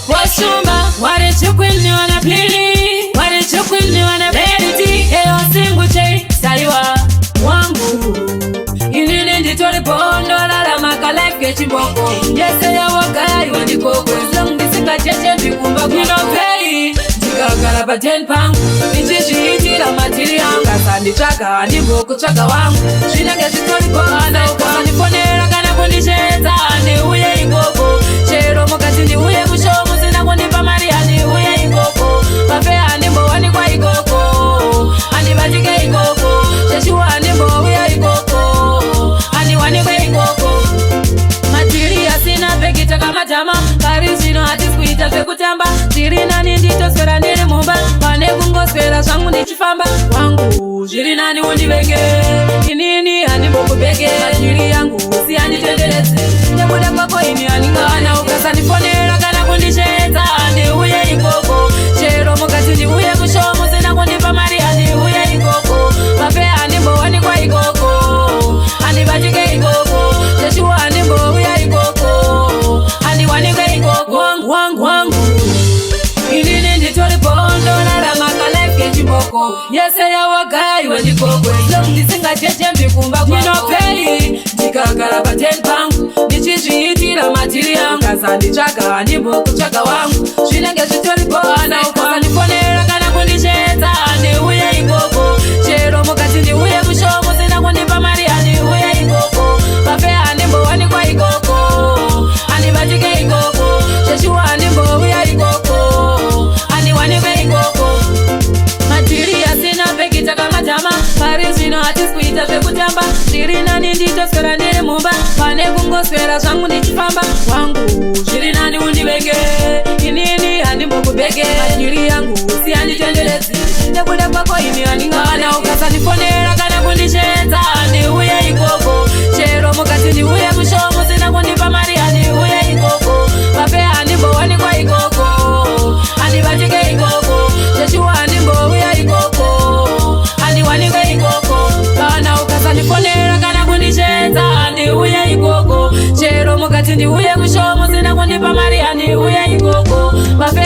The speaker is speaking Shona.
Washumba, warichukwini wana plini, warichukwini wana verity. Eyo singu che, saliwa wangu inini nditoli pondo lala makaleke chimboko. Yese ya wakari wandikoko zong disika cheche mikumba kuno pay. Chikakala pa 10 pound, nichishi itila matiri anga. Sandi chaka, andiboko chaka wangu shinage chitoli pondo. Ukasa niponera kana kundisheta, andi uye ikoko. Chero mokati ndi uye kushomu zina kundipa maria ndi uye ikoko. Mafe andimbo wani kwa ikoko, andi bajike ikoko. Cheshuwa andimbo uye ikoko, andi wani kwa ikoko. Matiri asina pekita kama jama, kari zino hati skuita pekutamba. Tiri nani ndito sfera ndiri mumba, pane kungo sfera shangu ndichifamba. Wangu, jiri nani undibeke, inini andimbo kubeke. Matiri yangu, si andi tendelezi, nebuda kwako ini aningana. Ukasa niponera kana kundisheta, andi uye ikoko. Chero mokati ndi uye kushomu zina kundipa maria ndi uye ikoko. Mafe andimbo wani kwa ikoko, andi bajike ikoko. Cheshuwa andimbo uye ikoko, andi wani kwa ikoko. Wangu inini nditoli pondo lala makaleke chimboko. Yese ya wagai wandikoko zong disinga cheche mikumba kwa nino pay. Chikakala pa 10 pound, nichishi itila matiri anga. Sandi chaka, andiboko chaka wangu shinage chitoli pondo. Ukasa niponera kana kundisheta, andi uye ikoko. Chero mokati ndi uye kushomu zina kundipa maria ndi uye ikoko. Mafe andimbo wani kwa ikoko, andi bajike ikoko. Cheshuwa andimbo uye ikoko, andi wani kwa ikoko. Matiri asina pekita kama jama, kari zino hati skuita pekutamba. Tiri nani ndito sfera ndiri mumba, pane kungo sfera shangu ndichifamba. Wangu, jiri nani undibeke, inini andimbo kubeke. Matiri yangu, si andi tendelezi, nebuda kwako ini aningana. Ukasa niponera kana kundisheta, andi uye ikoko. Chero mokati ndi uye kushomu zina kundipa maria ndi uye ikoko. Mafe andimbo wani kwa ikoko, andi bajike ikoko. Cheshuwa andimbo uye ikoko, andi wani kwa ikoko. Kana ukasa niponera kana kundisheta, andi uye ikoko. Chero mokati ndi uye kushomu zina kundipa maria ndi uye ikoko. Mafe